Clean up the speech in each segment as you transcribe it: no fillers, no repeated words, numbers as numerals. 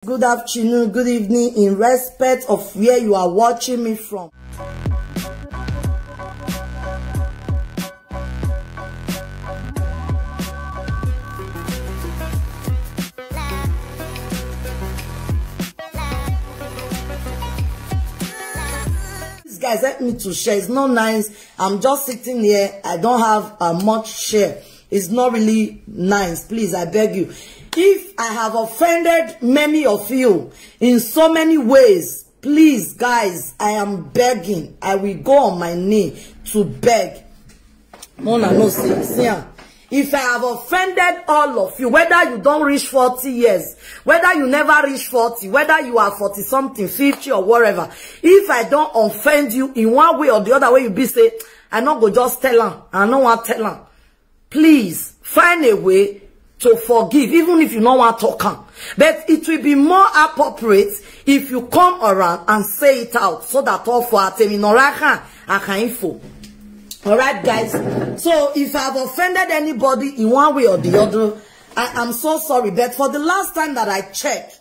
Good afternoon, good evening, in respect of where you are watching me from. These guys help me to share. It's not nice. I'm just sitting here. I don't have much share. It's not really nice. Please, I beg you. If I have offended many of you in so many ways, please, guys, I am begging. I will go on my knee to beg. Mona, no, see, if I have offended all of you, whether you don't reach 40 years, whether you never reach 40, whether you are 40 something, 50 or whatever, if I don't offend you in one way or the other way, you be say, I not go just tell them. I don't want to tell them. Please find a way to forgive, even if you don't want to talk. But it will be more appropriate if you come around and say it out, so that all for info. Alright, guys. So if I've offended anybody in one way or the other, I am so sorry. But for the last time that I checked,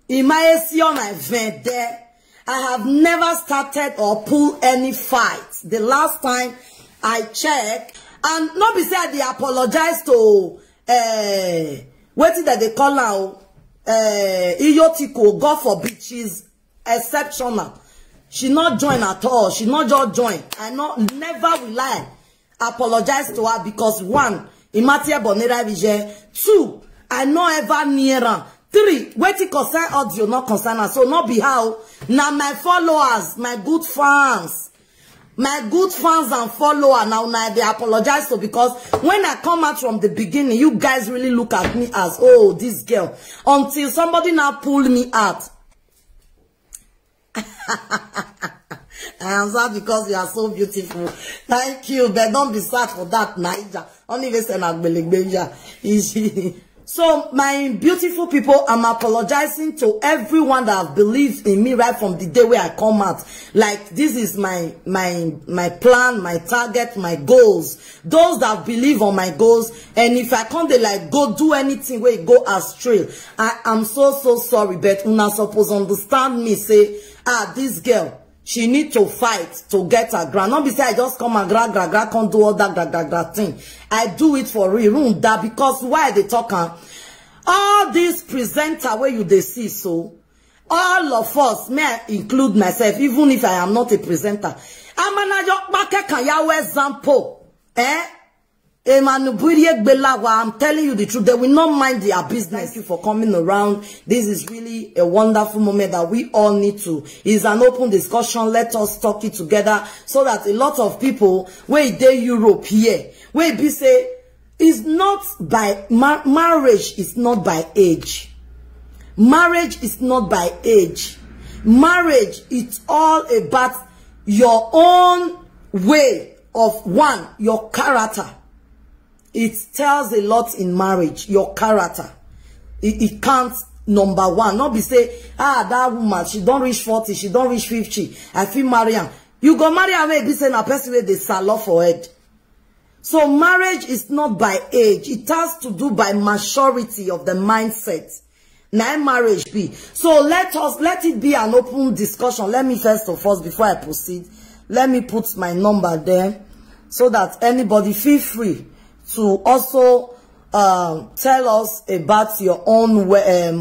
in my event there, I have never started or pulled any fights. The last time I checked, and not be said they apologize to what is that they call now Iyotiko, God forbid, she's exceptional. She not join at all. She not just join. Never will I apologize to her, because one, Imatia Bonera Vision. Two, I not ever near her. Three, waiting concern audio, not concern her. So not be how. Now my followers, my good fans. My good fans and followers now they apologize to, because when I come out from the beginning, you guys really look at me as, oh, this girl. Until somebody now pull me out. I am sad because you are so beautiful. Thank you, but don't be sad for that, Naija. Only listen at Belegbeja. So, my beautiful people, I'm apologizing to everyone that have believed in me right from the day where I come out. Like, this is my plan, my target, my goals. Those that believe on my goals, and if I can't, they like go do anything where it go astray, I am so sorry. But una suppose understand me, say, this girl, she need to fight to get her grant. Not be say I just come and grab, can't do all that thing. I do it for real. That because why they talking? All these presenter where you they see, so all of us, may I include myself, even if I am not a presenter. I'm an example. I'm telling you the truth. They will not mind their business. Thank you for coming around. This is really a wonderful moment that we all need to. It's an open discussion. Let us talk it together, so that a lot of people, where they Europe here, where be say, it's not by marriage is not by age. Marriage is not by age. Marriage, it's all about your own way of one, your character. It tells a lot in marriage, your character. It can't, number one. Not be say, that woman, she don't reach 40, she don't reach 50. I feel marry her. You go marry her, maybe say a person where they sell for head. So marriage is not by age. It has to do by maturity of the mindset. Now marriage be. So let it be an open discussion. Let me first of all, before I proceed, let me put my number there, so that anybody feel free to also tell us about your own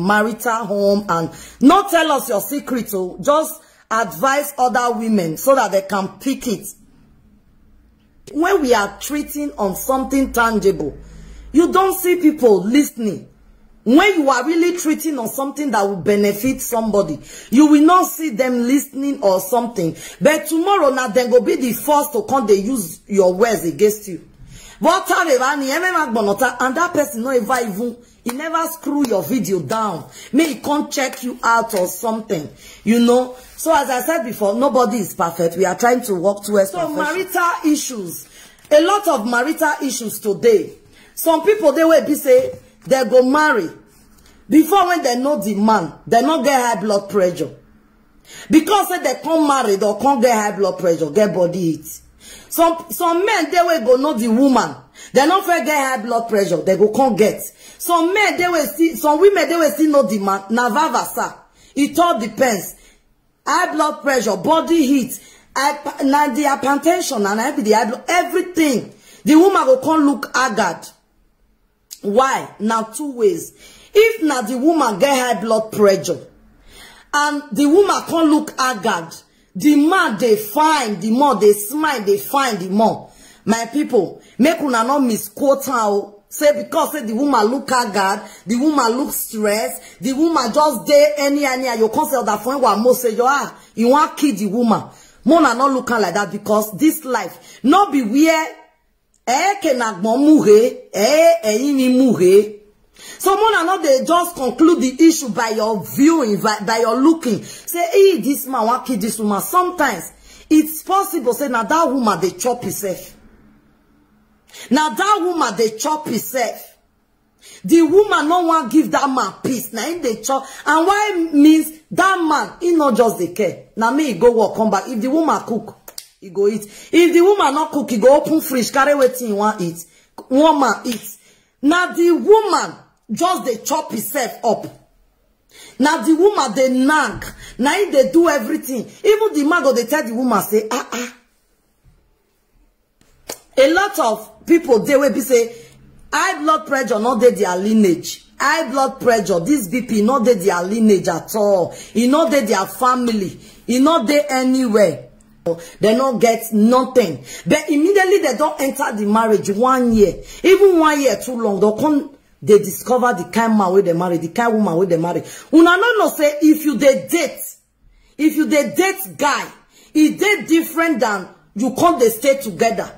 marital home, and not tell us your secret, so just advise other women so that they can pick it. When we are treating on something tangible, you don't see people listening. When you are really treating on something that will benefit somebody, you will not see them listening or something. But tomorrow now, they will be the first to come, they use your words against you. But and that person not even, he never screw your video down. May he can't check you out or something, you know. So as I said before, nobody is perfect. We are trying to work towards perfection. So marital issues, a lot of marital issues today. Some people, they will be say they go marry. Before, when they know the man, they not get high blood pressure. Because when they come married or can't get high blood pressure, get body heat. Some men, they will go know the woman. They not get high blood pressure. They go can't get. Some men, they will see, some women, they will see no demand. Na vavasa. It all depends. High blood pressure, body heat, na the hypertension, and the high blood, everything. The woman will come look haggard. Why? Now, two ways. If now the woman get high blood pressure, and the woman can't look haggard, the more they find, the more they smile, they find the more. My people, make una not misquote her. Say because say the woman look haggard, the woman look stressed, the woman just day any you can't say that for what most say you want kill the woman. Mona not looking like that because this life not be where so mona not they just conclude the issue by your viewing, by your looking. Say, hey, this man want kill this woman. Sometimes it's possible say now that woman they chop herself. Now that woman they chop herself. The woman no one give that man peace. Now in they chop. And why means that man he not just the care. Now me he go work come back. If the woman cook, he go eat. If the woman not cook, he go open fridge, carry wetin he want eat. Woman eat. Now the woman just they chop herself up. Now the woman they nag. Now they do everything. Even the man go they tell the woman say A lot of people they will be say high blood pressure not they their lineage. High blood pressure, this BP not they their lineage at all. It not they their family. It not they anywhere. They don't get nothing. But immediately they don't enter the marriage 1 year. Even 1 year too long, they discover the kind man where they marry, the kind woman where they marry. Una no say if you date guy, it date different than you come they stay together.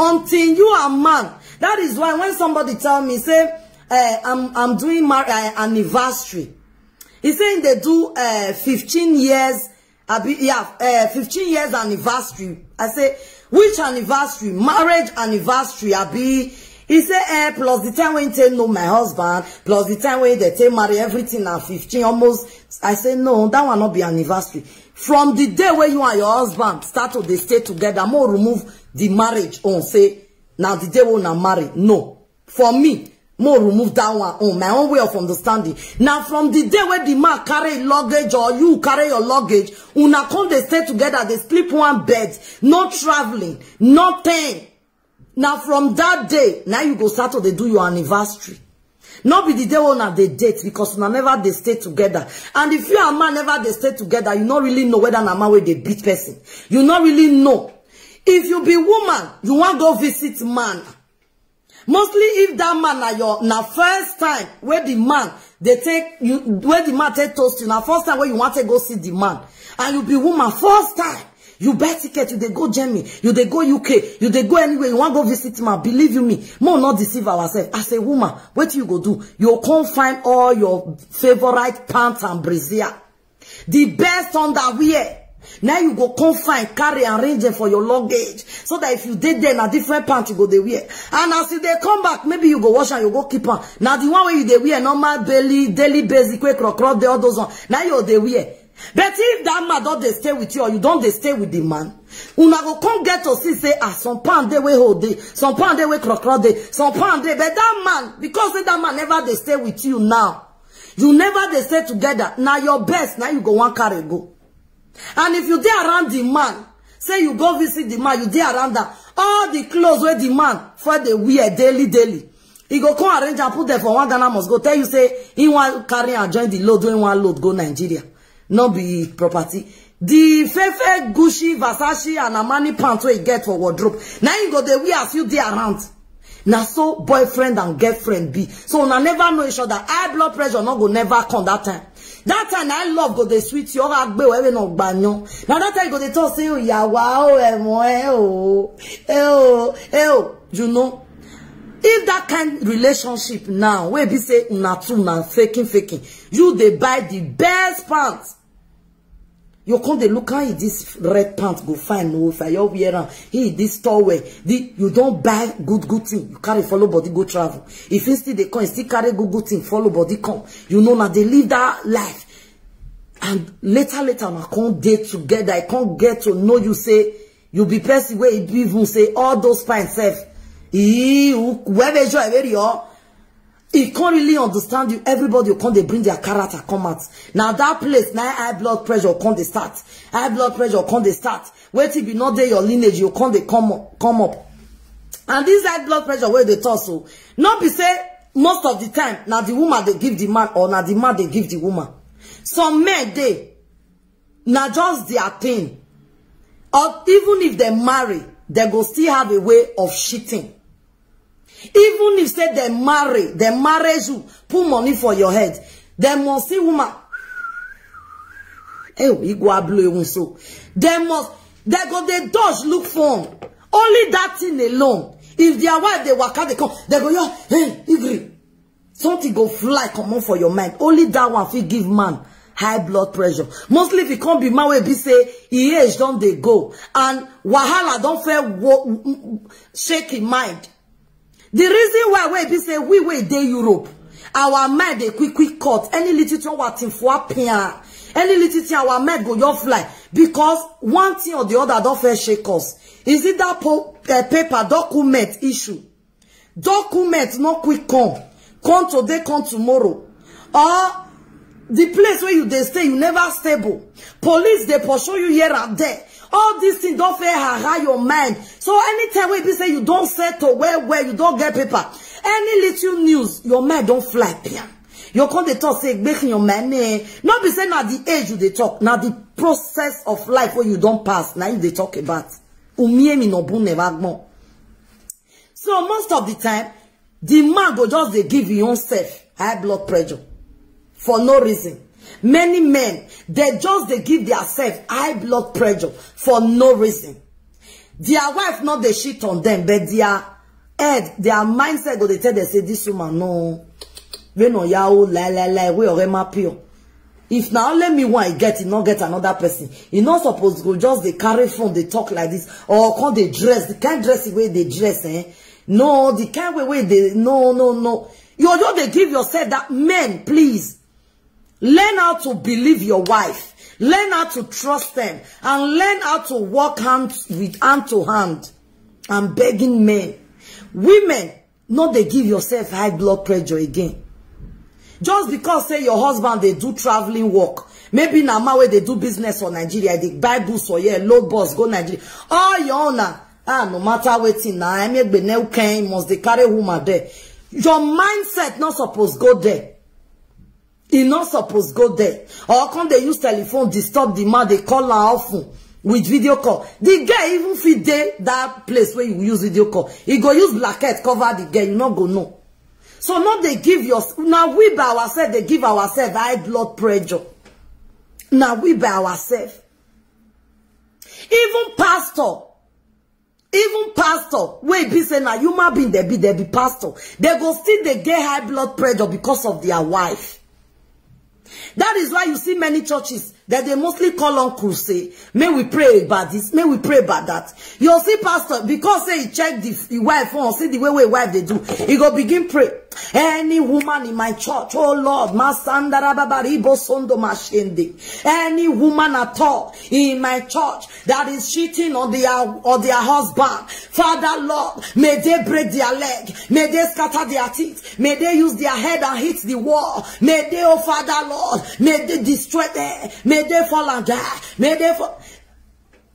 Until you are man. That is why when somebody tell me, say, I'm doing anniversary. He saying they do 15 years, 15 years anniversary. I say, which anniversary? Marriage anniversary, he say, plus the time when they know my husband, plus the time when they take marry everything at 15 almost. I say, no, that will not be anniversary. From the day where you and your husband start to they stay together, more remove the marriage on say, now the day when I marry. No. For me, more remove that one on my own way of understanding. Now from the day where the man carry luggage or you carry your luggage, una come they stay together, they sleep one bed, no traveling, nothing. Now from that day, now you go start to they do your anniversary. Not be the day when they date because una never they stay together. And if you and man never they stay together, you not really know whether na man where they beat person. You not really know. If you be woman, you want go visit man. Mostly if that man na first time where the man they take you, where the man take toast you, na first time where you want to go see the man, and you be woman first time. You buy ticket, you they go Germany, you they go UK, you they go anywhere, you want go visit man. Believe you me, more not deceive ourselves. As a woman, what you go do? You can't find all your favorite pants and brassiere, the best underwear. Now you go come find, carry and arrange them for your luggage. So that if you did then a different pants you go they wear. And as if they come back, maybe you go wash and you go keep on. Now the one where you they wear normal belly, daily basic, quick crocodile, the others on. Now you they wear. But if that man don't they stay with you or you don't they stay with the man, una go come get to see say some pound they way hold day, some pound they way crocodile day, some pound they. But that man, because that man never they stay with you now, you never they stay together. Now your best, now you go one carry go. And if you there around the man, say you go visit the man, you there around that, all the clothes where the man for the wear daily. He go come arrange and put there for one Ghana must go tell you say he want carry and join the load when one load go Nigeria. Not be property. The Fefe, Gucci, Versace, and Armani pants where you get for wardrobe. Now you go there, we as you there around. Now so boyfriend and girlfriend be. So una never know each other. High blood pressure not go never come that time. That time I love go the sweet your agbe wherever no banyo. Now that time you go the talk say oh yeah wow you know. If that kind of relationship now where be say una two na faking you they buy the best pants. You come they look at this red pants go fine no if you wear he this tall way. You don't buy good thing. You carry follow body go travel. If instead they come still carry good thing follow body come. You know now they live that life. And later I can't date together. I can't get to know you say you be person where it even say all those fine self. he can't really understand you. Everybody will come, they bring their character come out. Now that place, now high blood pressure come they start. High blood pressure come they start. Wait till be not there your lineage, you come they come up. And this high blood pressure where they talk so. Not be say most of the time, now the woman they give the man, or now the man they give the woman. Some men they now just their thing. Or even if they marry, they go still have a way of cheating. Even if say they marry you, put money for your head. They must see woman. They go they go they dodge look for him. Only that thing alone. If their wife they work out, they come, they go, yo, hey, Igri. Something go fly, come on for your mind. Only that one will give man high blood pressure. Mostly if it can't be man, we be say, he age don't they go. And wahala don't fair shake in mind. The reason why we be say, we dey Europe, our mind they quick cut. Any little thing what in for pia. Any little thing our mind go your fly. Because one thing or the other don't fair shake us. Is it that paper document issue? Document not quick come. Come today, come tomorrow. Or the place where you they stay, you never stable. Police they pursue you here and there. All these things don't fair high your mind. So anytime we say you don't settle where you don't get paper, any little news, your mind don't fly. You come they talk say making your mind. Not be saying at the age you they talk. Now the process of life where you don't pass. Now you they talk about. So most of the time, the man go just they give your own self high blood pressure for no reason. Many men, they give their self high blood pressure for no reason. Their wife not they shit on them, but their head, their mindset go they tell they say this woman no, we no yao we already pure. If now let me want get it, not get another person. You not supposed to go just they carry phone, they talk like this, or can they dress? They can't dress the way they dress, eh? No, the kind way they no. You just they give yourself that men, please. Learn how to believe your wife. Learn how to trust them. And learn how to walk hand to hand. I'm begging men. Women, not they give yourself high blood pressure again. Just because say your husband they do traveling work. Maybe now my way they do business for Nigeria. They buy books for yeah, load bus, go Nigeria. Oh, your honor. No matter waiting now. I make be new kind must they carry woman there. Your mindset not supposed go there. He not supposed go there. Or can they use telephone disturb the man, they call her often with video call. The guy even fit there that place where you use video call. He go use blanket cover the guy, you not go know. So now they give your now we by ourselves, they give ourselves high blood pressure. Now we by ourselves. Even pastor, wait be say now human being they be pastor. They go still they get high blood pressure because of their wife. That is why you see many churches that they mostly call on crusade. May we pray about this, may we pray about that. You'll see pastor, because say he check the wife, or see the way wife they do, he go begin pray. Any woman in my church, oh Lord, any woman at all in my church that is cheating on their husband, Father Lord, may they break their leg, may they scatter their teeth, may they use their head and hit the wall, may they, oh Father Lord, may they destroy them, may they fall and die, may they fall.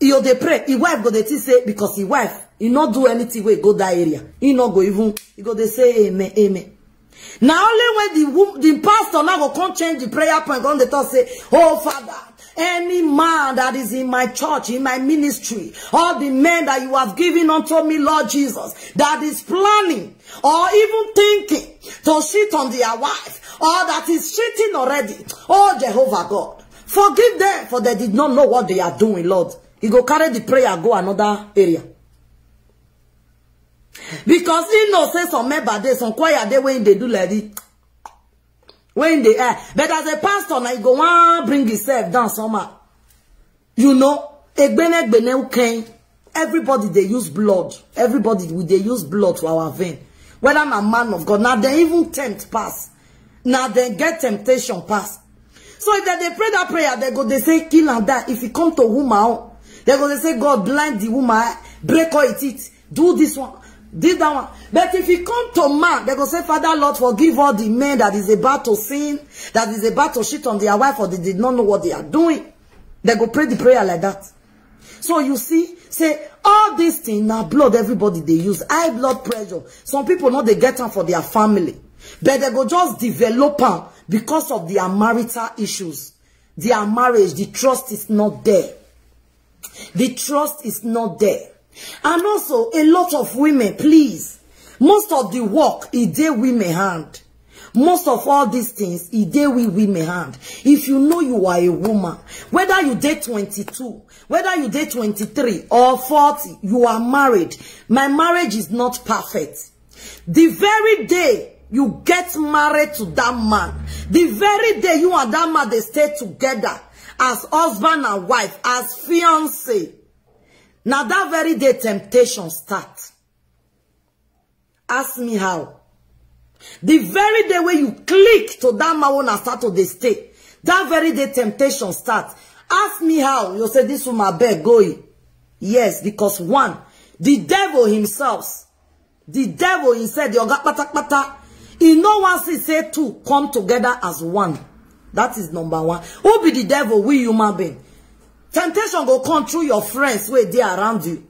You they pray, his wife go they say, because his wife, he not do anything where go that area. He not go even, he go they say amen, amen. Now only when the pastor now go come change the prayer point, on the top say, oh Father, any man that is in my church, in my ministry, all the men that you have given unto me, Lord Jesus, that is planning or even thinking to cheat on their wife, or that is cheating already, oh Jehovah God, forgive them, for they did not know what they are doing, Lord. He go carry the prayer, go another area. Because he knows say some member there, some choir there when they do like it. When they but as a pastor, now he go bring himself down somehow. You know, everybody they use blood. Everybody they use blood to our vein. Whether I'm a man of God, now they even tempt pass. Now they get temptation pass. So if they pray that prayer, they say kill and die. If you come to woman, they say God blind the woman, break her teeth, do this one. Did that one. But if you come to man, they go say, Father Lord, forgive all the men that is about to sin, that is about to shit on their wife, or they did not know what they are doing. They go pray the prayer like that. So you see, say, all these things, now blood, everybody they use. High blood pressure. Some people know they get them for their family. But they go just develop them because of their marital issues. Their marriage, the trust is not there. The trust is not there. And also, a lot of women, please, most of the work, it dey women hand. Most of all these things, it dey women hand. If you know you are a woman, whether you date 22, whether you date 23 or 40, you are married. My marriage is not perfect. The very day you get married to that man, the very day you and that man, they stay together as husband and wife, as fiancé. Now that very day, temptation starts. Ask me how. The very day when you click to that man and start to the stay, that very day temptation starts. Ask me how. You say this woman beg going. Yes, because one, the devil himself, the oga pata pata, he no wants to say two come together as one. That is number one. Who be the devil? We human being. Temptation go come through your friends where they are around you.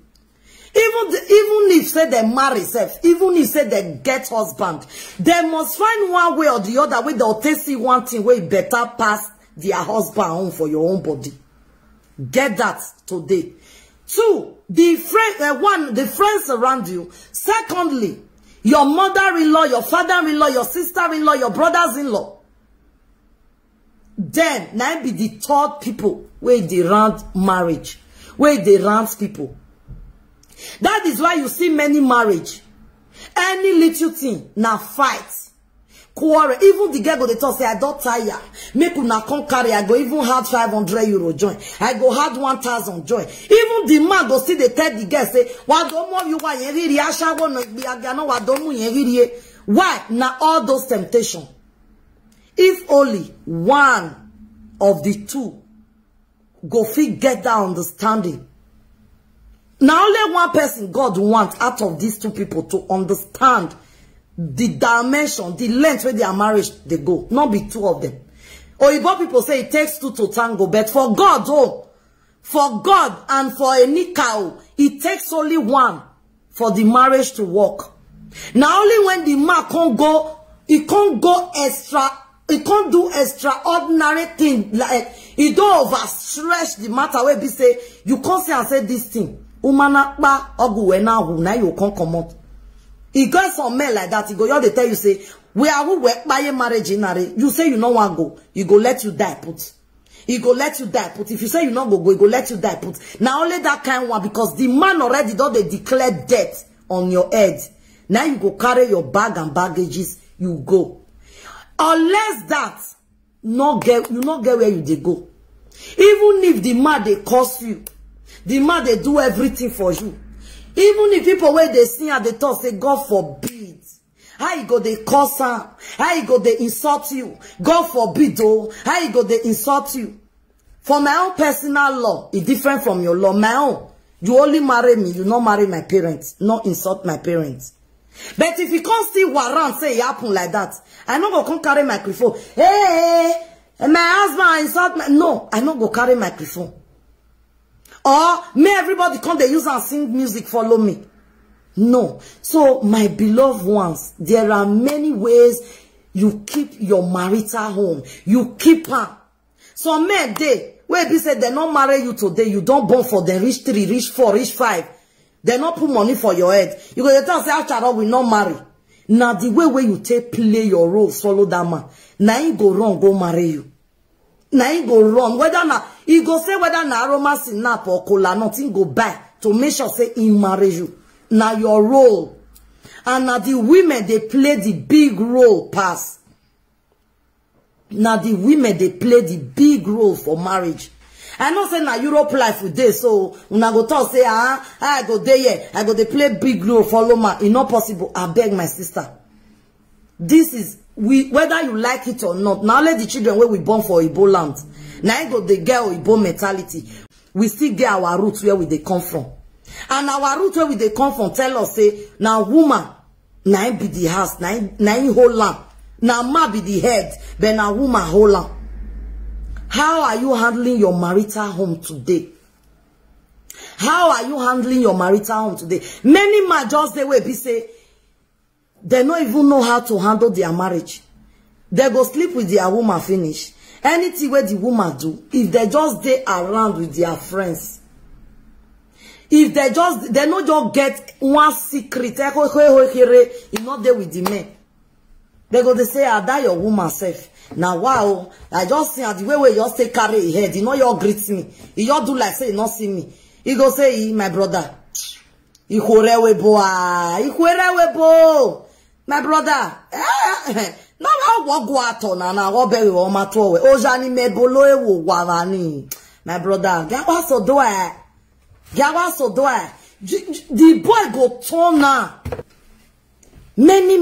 Even if say they marry self, even if say they get husband, they must find one way or the other way they'll see one thing where better pass their husband home for your own body. Get that today. Two, the friends around you. Secondly, your mother-in-law, your father-in-law, your sister-in-law, your brothers-in-law. Then, now be the third people where they run marriage, where they run people. That is why you see many marriage. Any little thing, now fight. Quarrel. Even the girl go they talk say, I don't tire. Make una come carry. I go even had 500 euro join. I go had 1,000 join. Even the man go see the tell the girl say, why don't you want yeri asha won't be agano why don't you yeri? Why? Now all those temptations. If only one of the two go fit get that understanding. Now only one person God wants out of these two people to understand the dimension, the length where their marriage they go. Not be two of them. Oyibo people say it takes two to tango, but for God, oh, for God and for a nikah, it takes only one for the marriage to work. Now only when the man can't go, he can't go extra. He can't do extraordinary thing. Like, he don't overstretch the matter where he say, you can't say and say this thing. Umana ba ogu wena now you can't come out. He got some men like that. He go, they tell you say, we are who work by a marriage in a you say you no want go. He go let you die put. He go let you die put. If you say you not go, he go let you die put. Now only that kind one because the man already don't they declare death on your head. Now you go carry your bag and baggages, you go. Unless that, you not get where you they go. Even if the man they curse you, the man they do everything for you. Even if people where they sing at the top say God forbid. How you go they curse her? How you go they insult you? God forbid oh. How you go they insult you? For my own personal law, it's different from your law. My own, you only marry me, you not marry my parents, not insult my parents. But if you can't see warrant say it happen like that, I not go come carry microphone. Hey, my husband insult me. No, I not go carry microphone. Or may everybody come they use and sing music follow me. No. So my beloved ones, there are many ways you keep your marital home. You keep her. So men they where they say they not marry you today, you don't born for them reach 3, reach 4, reach 5. They not put money for your head. You go to tell say after all we not marry. Now the way where you take play your role, follow that man. Now you go wrong, go marry you. Now you go wrong. Whether na you go say whether na romance nap or cola, nothing go buy to make sure say he marry you. Now your role. And now the women they play the big role pass. Now the women they play the big role for marriage. I know say na Europe life with this, so when I go talk say I go there, yeah, I go they play big role follow man. It's not possible. I beg my sister. This is whether you like it or not. Now let the children where we born for Igbo land. Now I go the girl Igbo mentality. We still get our roots where we they come from. And our root where we they come from tell us say, now woman, now be the house, now whole land. Now man be the head, but now woman whole land. How are you handling your marital home today? How are you handling your marital home today? Many men just the way be say, they don't even know how to handle their marriage. They go sleep with their woman finish. Anything where the woman do, if they just stay around with their friends, if they not just get one secret, you not there with the men. They go to say, I die your woman safe. Now wow, I just see the way you just take carry your head. You know you greet me. You just do like say you not see me. He go say, my brother. My brother. Now how go out on and I will bury all my toy. Ojani me bolo e wo wavani. My brother, gawa so do I. Gawa so do I. The boy go turn now. Many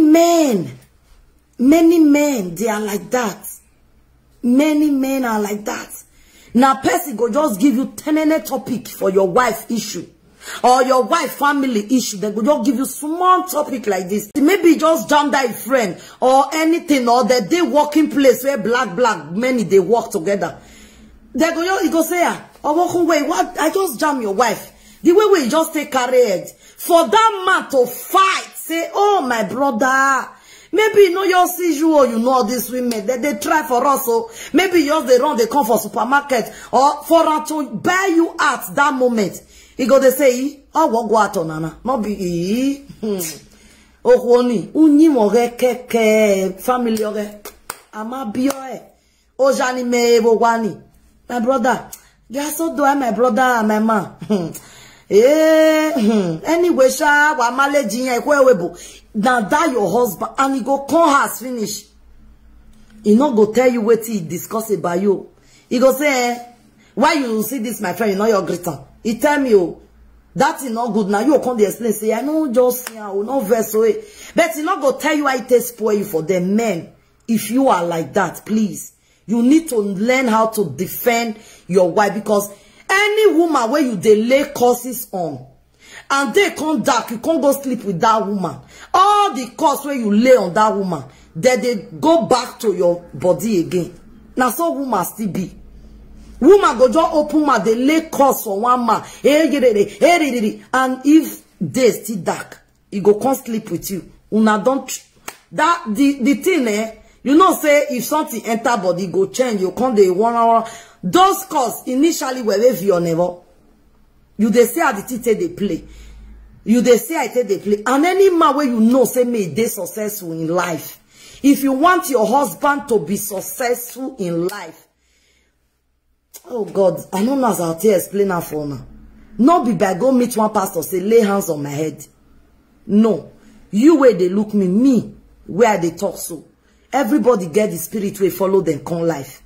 men, they are like that. Many men are like that. Now, person go just give you 10 topic for your wife issue. Or your wife family issue. They go just give you small topic like this. Maybe just jam that friend. Or anything. Or the day working place where black, many they work together. They go, you go say, oh, walk away. What? I just jam your wife. The way we just take carried. For that man to fight. Say, oh, my brother. Maybe you know your seizure or you know these women that they try for us. So maybe yours they run, they come for supermarket or for her to buy you at that moment. He go they say, oh what go out on nana. Not be oh honey, uni more keke family ore. Ama bioe. Oh Jani me wani. My brother. Yeah, so do I my brother, my man. Anyway, sha wa maleji yan webo. Now that your husband and he go call her finish. He not go tell you what he discuss about you. He go say, why you see this, my friend, you know your greeter. He tell me, oh, that is not good. Now you come to explain, say, I know just I will not verse away. But he not go tell you why it takes spoil you for the men. If you are like that, please, you need to learn how to defend your wife, because any woman where you lay curses on, and they come dark, you can't go sleep with that woman. All the curse where you lay on that woman, then they go back to your body again. Now so woman still be. Woman go just open mouth, they lay curse on one man. And if they still dark, he go come sleep with you. Una don't that the thing you know say if something enter body go change, you come the 1 hour. Those curse initially were with your never. You they say how the teacher they play. You they say I say they play. And any man where you know say me they successful in life. If you want your husband to be successful in life. Oh God, I don't know as I'll tell explain that for now. Not be by go meet one pastor say lay hands on my head. No. You where they look me where they talk so. Everybody get the spirit way follow them con life.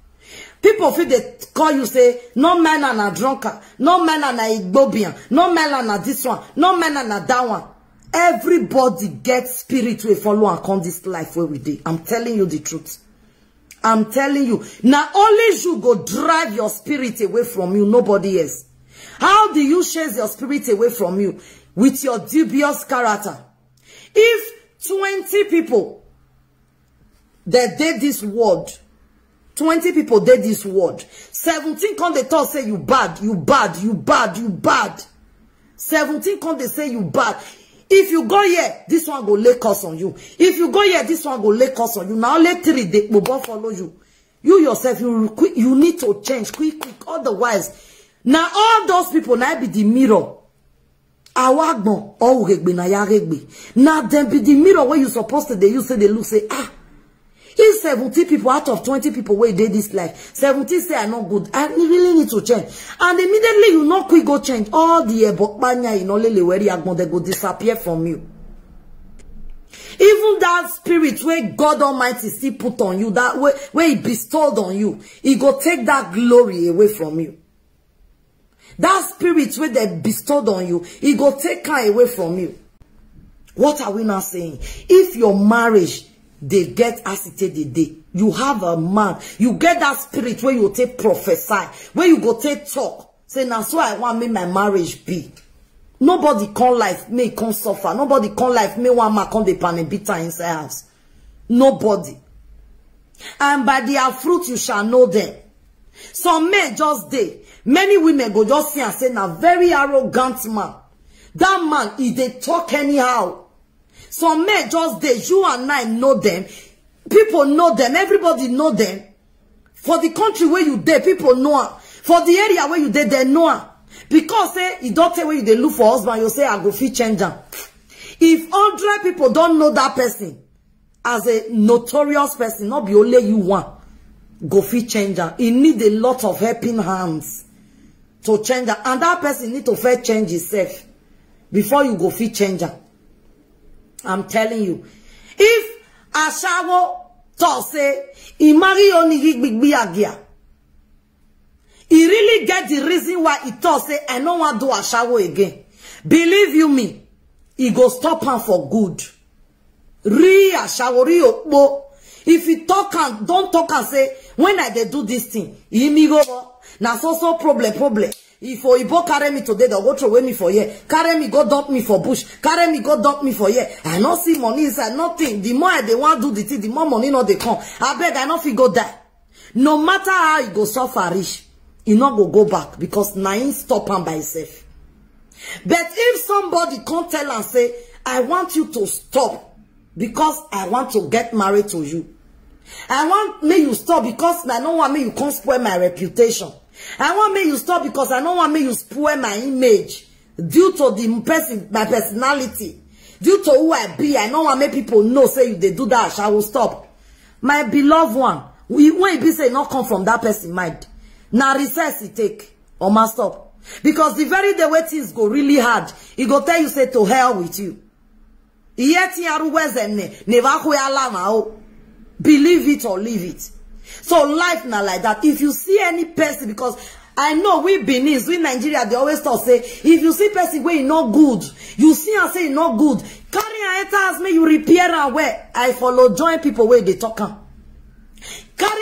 People feel they call you say, no man and a drunkard, no man and a igbobian, no man and a this one, no man and a that one. Everybody gets spirit way follow and come this life where we did. I'm telling you the truth. I'm telling you. Now only you go drive your spirit away from you, nobody else. How do you chase your spirit away from you? With your dubious character. If 20 people that did this word, 20 people did this word. 17 come they talk say you bad, you bad, you bad, you bad. 17 come they say you bad. If you go here, this one go lay curse on you. If you go here, this one go lay curse on you. Now only 3 they will follow you. You yourself, you need to change quick. Otherwise, now all those people now be the mirror. Awagbo, oh regbe na ya regbe. Now them be the mirror where you supposed to you say they look say if 70 people out of 20 people where they this life, 70 say are not good. I really need to change. And immediately you not quick go change. All the ebokbanya in only where they go disappear from you. Even that spirit where God Almighty still put on you, that way where he bestowed on you, he go take that glory away from you. That spirit where they bestowed on you, he go take her away from you. What are we now saying? If your marriage they get as it the day. You have a man. You get that spirit where you take prophesy. Where you go take talk. Say, now so I want me my marriage be. Nobody come life, may come suffer. Nobody come life, may one man come the pan and bitter inside house. Nobody. And by their fruit you shall know them. Some men just dey. Many women go just see and say, na very arrogant man. That man, they talk anyhow. Some men just dey. You and I know them. People know them. Everybody know them. For the country where you dey, people know her. For the area where you dey, they know her. Because say, you don't tell where you dey look for husband, you say, I go fit change them. If 100 people don't know that person as a notorious person, not be only you one, go fit change her. He need a lot of helping hands to change her. And that person need to first change himself before you go fit change her. I'm telling you. If Ashawo talk say, he marry only big agia. He really get the reason why he thought say, I don't want to do Ashawo again. Believe you me, he go stop him for good. If you talk and don't talk and say, when I dey do this thing, he me go, na so problem. If Oyibo carry me today, they'll go throw away me for here. Carry me, go dump me for bush. Carry me, go dump me for here. I not see money inside, nothing. The more they want to do the thing, the more money not they come. I beg, I not fit go die. No matter how he go suffer rich, he not go back because na him stop him by himself. But if somebody come tell and say, I want you to stop because I want to get married to you. I want me you stop because I don't want me you can't spoil my reputation. I want me you stop because I don't want me you spoil my image due to the person, my personality, due to who I be. I don't want me people know say if they do that, I will stop. My beloved one, when you say not come from that person mind, now recess it take or must stop because the very day where things go really hard, he go tell you say to hell with you. Believe it or leave it. So life now like that. If you see any person, because I know we Benin, we Nigeria, they always talk say, if you see person where you not good, you see and say not good, carry an enter as me you repair and where I follow join people where they talk. Carry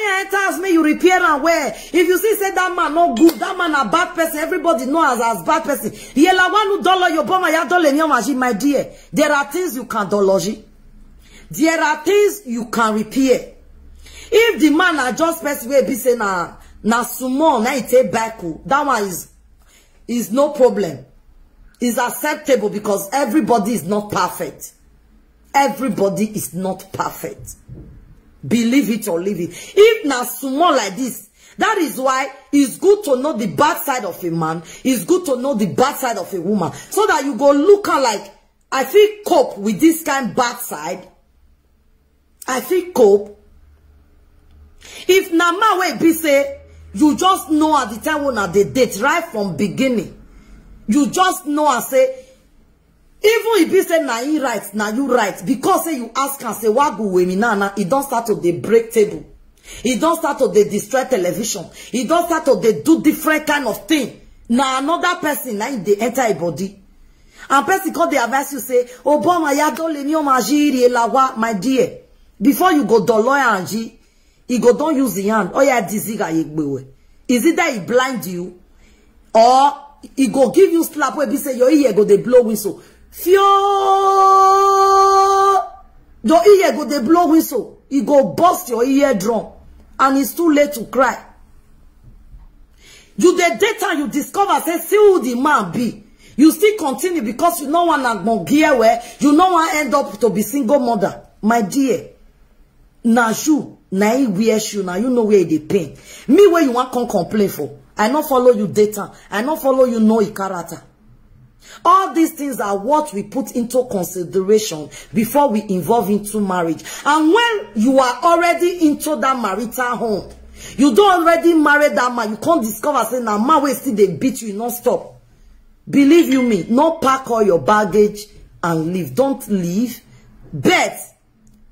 an enter as me you repair and where if you see say that man not good, that man a bad person, everybody know as bad person. Yela one dollar your bomb ya dollar my dear. There are things you can dology. There are things you can repair. If the man are just person where be say na sumo na ite baku, that one is no problem. Is acceptable because everybody is not perfect. Everybody is not perfect. Believe it or leave it. If na sumo like this, that is why it's good to know the bad side of a man. It's good to know the bad side of a woman. So that you go look at like, I feel cope with this kind of bad side. I feel cope. If Nama way be say, you just know at the time when they date right from beginning. You just know and say, even if you say na you right, na you right. Because say you ask and say, what go with me now? It don't start to the break table. It don't start to the destroy television. It don't start to the do different kind of thing. Now another person now they enter a body. And person call the advice you say, Obama ya don't let me majiri lawa, my dear. Before you go to lawyer Angie, he go don't use the hand. Oh yeah, diziga yegbewe. Is it that he blind you? Or he go give you slap where he say your ear go they blow whistle. Fio your ear go they blow whistle. He go bust your eardrum. And it's too late to cry. You the data you discover say see who the man be. You still continue because you don't want to gear where you don't want to end up to be single mother. My dear. Na you, na you wear shoe, now you know where they pain. Me where you want to complain for. I not follow you data. I not follow you know your character. All these things are what we put into consideration before we involve into marriage. And when you are already into that marital home, you don't already marry that man, you can't discover say now man will still they beat you, not stop. Believe you me, not pack all your baggage and leave. Don't leave. But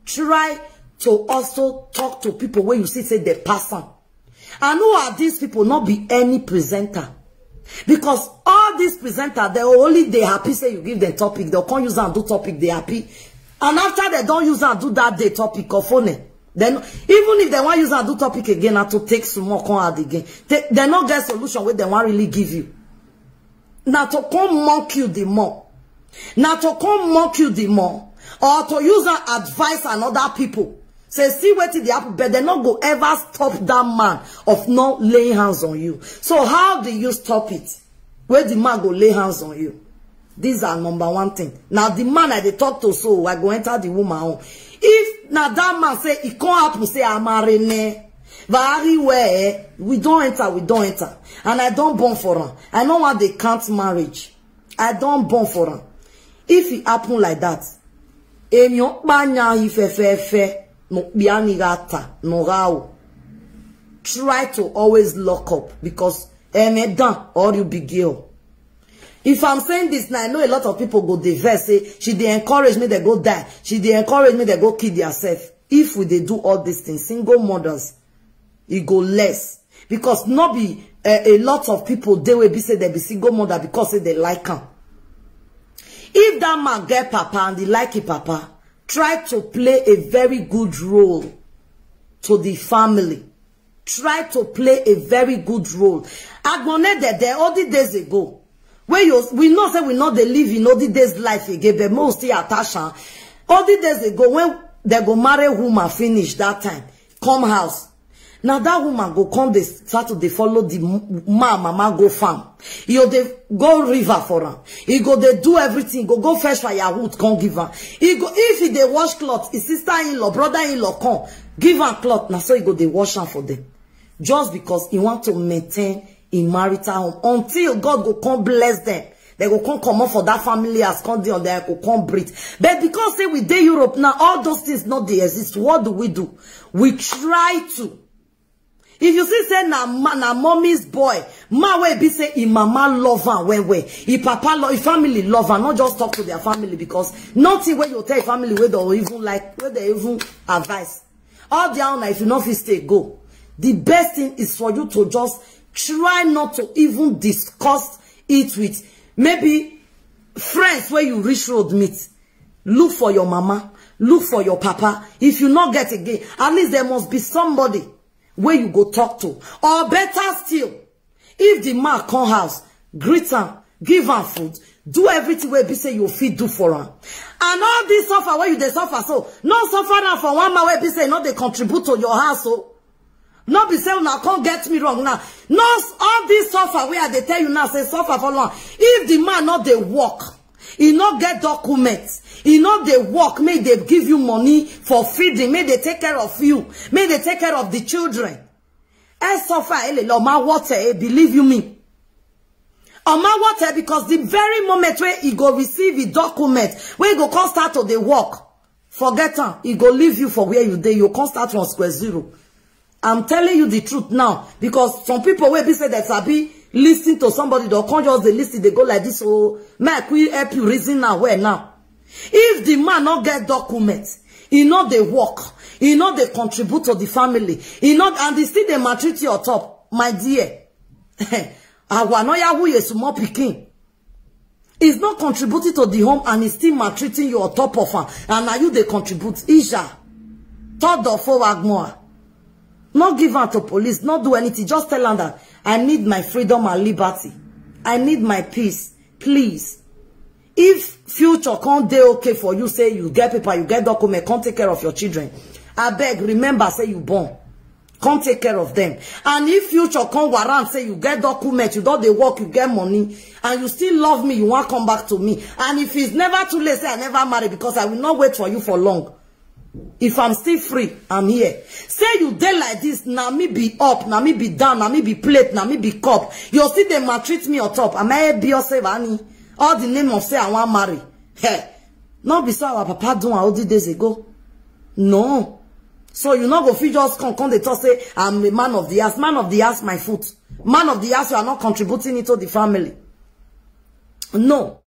try to also talk to people where you see say they pass on. And who are these people? Not be any presenter. Because all these presenters, they happy say you give them topic. They can't use and do topic, they happy. And after they don't use and do that day topic or phone. Then even if they want use and do topic again, have to take some more come out again. They not get solution where they want really give you. Now to come mock you the more. Now to come mock you the more. Or to use and advise another people. Say, see what the apple, but they not go ever stop that man of not laying hands on you. So how do you stop it? Where the man go lay hands on you? These are number one thing. Now the man I they talk to, so I go enter the woman home. If now that man say he can't happen, say I'm married, very well, we don't enter. And I don't born for her. I know what they can't marriage. I don't born for her. If it happen like that, try to always lock up because or you be girl. If I'm saying this now, I know a lot of people go diverse, say, she they encourage me, they go die. She they encourage me, they go kill themselves. If we they do all these things, single mothers, it go less. Because not be a lot of people, they will be say they be single mother because they like her. If that man get papa and they like it papa, try to play a very good role to the family. Try to play a very good role. Agbonede there all the days ago. We know say we know they live in all the days life again, but most still attached. All the days ago when they go marry woman finish that time, come house. Now that woman go come they start to they follow the mama go farm. They go river for her. He go they do everything. Go fetch firewood, come give her. He go if they wash cloth, his sister-in-law, brother-in-law come give her cloth. Now so he go they wash her for them, just because he want to maintain in marital home until God go come bless them. They go come up for that family as come there, they go come breathe. But because say we dey Europe now, all those things not they exist. What do? We try to. If you see say na mommy's boy, ma we be say he mama love her when he papa love, his family love her, not just talk to their family because nothing where you tell family where they even like, where they even advise. All the honor, if you not fit stay, go. The best thing is for you to just try not to even discuss it with maybe friends where you reach road meet. Look for your mama, look for your papa. If you not get again, at least there must be somebody where you go talk to. Or better still, if the man come house, greet her, give her food, do everything where be say you fit do for her. And all this suffer where you they suffer, so no suffer now for one man where be say not they contribute to your house, so not be say now can't get me wrong now. No, all this suffer where they tell you now say suffer for long. If the man not they work, he not get documents, he not they work, may they give you money for feeding, may they take care of you, may they take care of the children. And suffer my water, believe you me. On my water, because the very moment where he go receive the document, where he go come start to the work, forget him, he go leave you for where you dey, you come start from square zero. I'm telling you the truth now, because some people will be say that Sabi listen to somebody, they'll come just they listen, they go like this, so Mike, we help you reason now, where now? If the man not get documents, he not they work, he not they contribute to the family, he not, and they still they maltreat you on top, my dear. Who is small picking. He's not contributing to the home and he's still maltreating you on top of her. And now you they contribute. Isha. Third or fourth more. Not give her to police, not do anything. Just tell her that I need my freedom and liberty. I need my peace. Please. If future can't dey okay for you, say you get paper, you get document, can't take care of your children. I beg, remember, say you born. Can't take care of them. And if future come warrant, say you get document, you don't they work, you get money, and you still love me, you want to come back to me. And if it's never too late, say I never marry because I will not wait for you for long. If I'm still free, I'm here. Say you dey like this, now me be up, now me be down, now me be plate, now me be cup. You still they maltreat me on top. Am I be yourself, Annie? All the name of say I want marry. Hey, not be so our papa doing all the days ago. No. So you not go feel just come they talk say I'm a man of the house. Man of the house, my foot. Man of the house, you are not contributing it to the family. No.